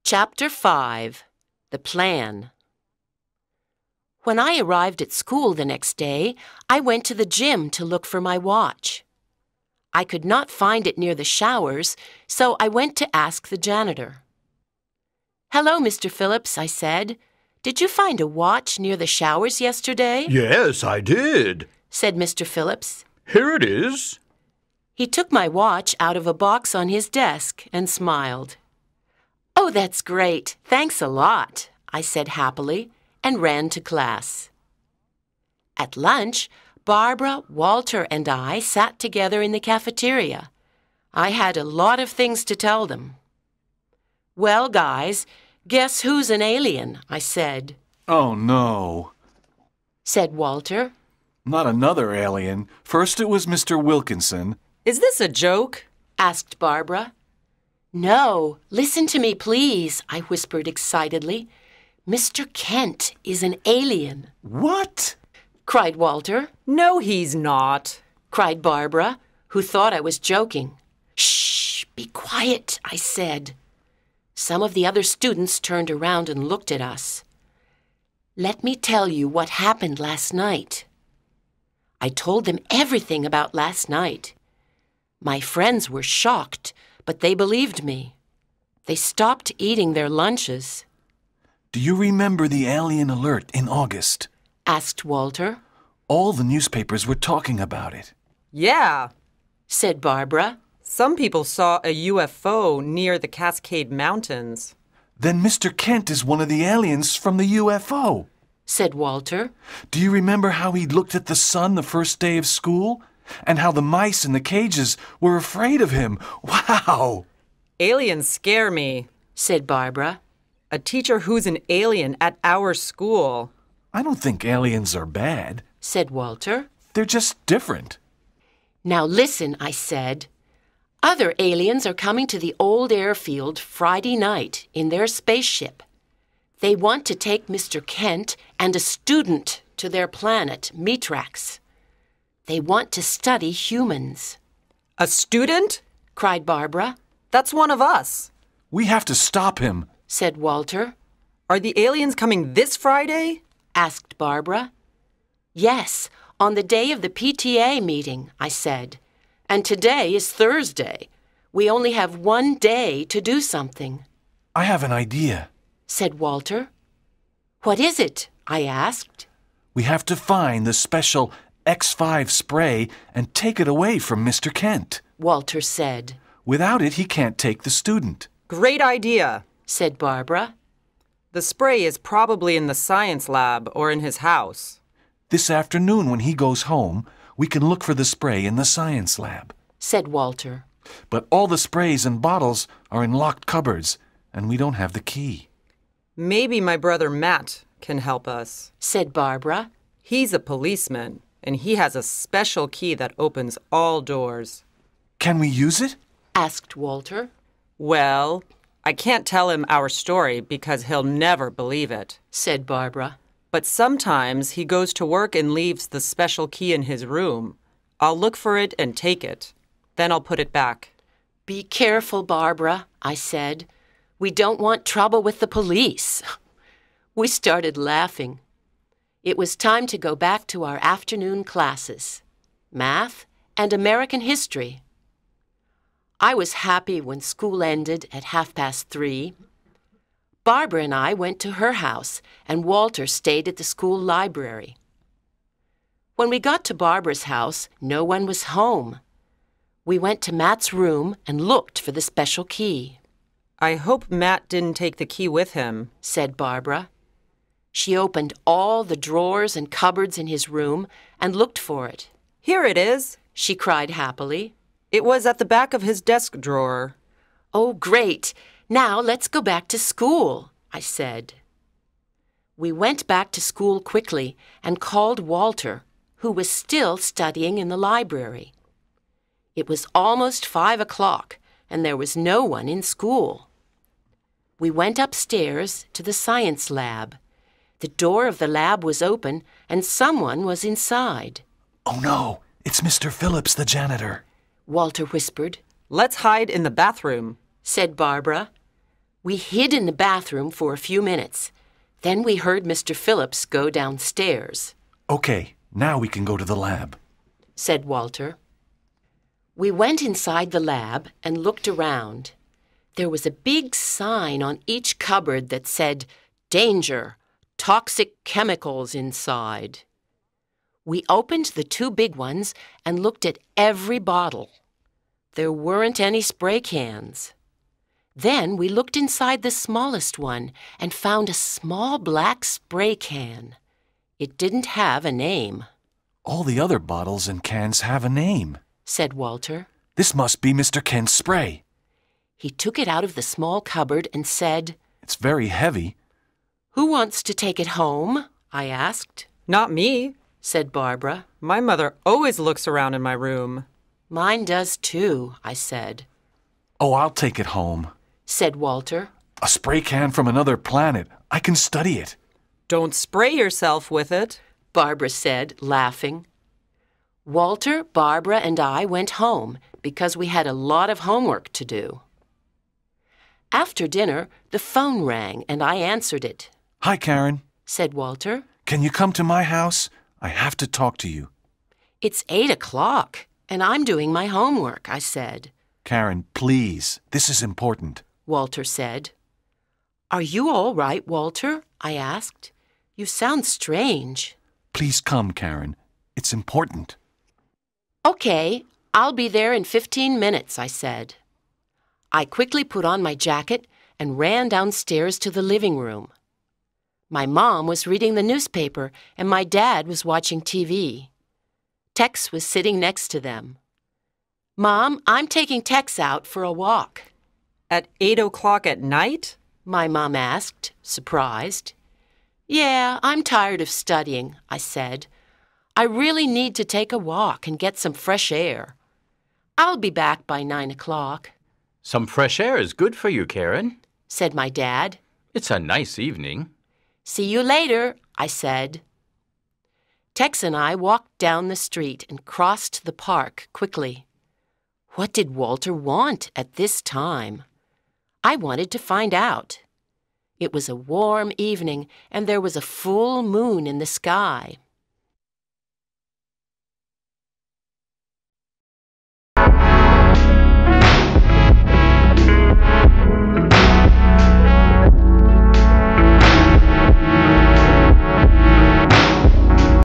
Chapter 5. The Plan. When I arrived at school the next day, I went to the gym to look for my watch. I could not find it near the showers, so I went to ask the janitor. "Hello, Mr. Phillips," I said. "Did you find a watch near the showers yesterday?" "Yes, I did," said Mr. Phillips. "Here it is." He took my watch out of a box on his desk and smiled. "Oh, that's great. Thanks a lot," I said happily and ran to class. At lunch, Barbara, Walter, and I sat together in the cafeteria. I had a lot of things to tell them. "Well, guys, guess who's an alien?" I said. "Oh, no," said Walter. "Not another alien. First it was Mr. Wilkinson." "Is this a joke?" asked Barbara. "No, listen to me, please," I whispered excitedly. "Mr. Kent is an alien." "What?" cried Walter. "No, he's not," cried Barbara, who thought I was joking. "Shh, be quiet," I said. Some of the other students turned around and looked at us. "Let me tell you what happened last night." I told them everything about last night. My friends were shocked, but they believed me. They stopped eating their lunches. "Do you remember the alien alert in August?" asked Walter. "All the newspapers were talking about it." "Yeah," said Barbara. "some people saw a UFO near the Cascade Mountains." "Then Mr. Kent is one of the aliens from the UFO," said Walter. "Do you remember how he looked at the sun the first day of school? And how the mice in the cages were afraid of him? Wow!" "Aliens scare me," said Barbara. "A teacher who's an alien at our school." "I don't think aliens are bad," said Walter. "They're just different." "Now listen," I said. "Other aliens are coming to the old airfield Friday night in their spaceship. They want to take Mr. Kent and a student to their planet, Mitrax. They want to study humans." "A student?" cried Barbara. "That's one of us," "We have to stop him," said Walter. "Are the aliens coming this Friday?" asked Barbara. "Yes, on the day of the PTA meeting," I said. "And today is Thursday. We only have one day to do something." "I have an idea," said Walter. "What is it?" I asked. "We have to find the special X5 spray and take it away from Mr. Kent," Walter said. "Without it, he can't take the student." "Great idea," said Barbara. "The spray is probably in the science lab or in his house." "This afternoon when he goes home, we can look for the spray in the science lab," said Walter. "But all the sprays and bottles are in locked cupboards, and we don't have the key." "Maybe my brother Matt can help us," said Barbara. "He's a policeman, and he has a special key that opens all doors." "Can we use it?" asked Walter. "Well, I can't tell him our story because he'll never believe it," said Barbara. "But sometimes he goes to work and leaves the special key in his room. I'll look for it and take it. Then I'll put it back." "Be careful, Barbara," I said. "We don't want trouble with the police." We started laughing. It was time to go back to our afternoon classes, math and American history. I was happy when school ended at 3:30. Barbara and I went to her house, and Walter stayed at the school library. When we got to Barbara's house, no one was home. We went to Matt's room and looked for the special key. "I hope Matt didn't take the key with him," said Barbara. She opened all the drawers and cupboards in his room and looked for it. "Here it is," she cried happily. "It was at the back of his desk drawer." "Oh, great! Now let's go back to school," I said. We went back to school quickly and called Walter, who was still studying in the library. It was almost 5 o'clock, and there was no one in school. We went upstairs to the science lab. The door of the lab was open, and someone was inside. "Oh no, it's Mr. Phillips, the janitor," Walter whispered. "Let's hide in the bathroom," said Barbara. We hid in the bathroom for a few minutes. Then we heard Mr. Phillips go downstairs. Okay, now we can go to the lab, said Walter. We went inside the lab and looked around. There was a big sign on each cupboard that said, "Danger, toxic chemicals inside." We opened the two big ones and looked at every bottle. There weren't any spray cans. Then we looked inside the smallest one and found a small black spray can. It didn't have a name. All the other bottles and cans have a name, said Walter. This must be Mr. Kent's spray. He took it out of the small cupboard and said, It's very heavy. Who wants to take it home? I asked. Not me, said Barbara. My mother always looks around in my room. Mine does too, I said. Oh, I'll take it home, said Walter. A spray can from another planet. I can study it. Don't spray yourself with it, Barbara said, laughing. Walter, Barbara, and I went home because we had a lot of homework to do. After dinner, the phone rang and I answered it. Hi, Karen, said Walter. Can you come to my house? I have to talk to you. It's 8:00 and I'm doing my homework, I said. Karen, please, this is important, Walter said. Are you all right, Walter? I asked. You sound strange. Please come, Karen. It's important. Okay, I'll be there in 15 minutes, I said. I quickly put on my jacket and ran downstairs to the living room. My mom was reading the newspaper and my dad was watching TV. Tex was sitting next to them. Mom, I'm taking Tex out for a walk. At 8:00 at night? My mom asked, surprised. Yeah, I'm tired of studying, I said. I really need to take a walk and get some fresh air. I'll be back by 9:00. Some fresh air is good for you, Karen, said my dad. It's a nice evening. See you later, I said. Tex and I walked down the street and crossed the park quickly. What did Walter want at this time? I wanted to find out. It was a warm evening and there was a full moon in the sky.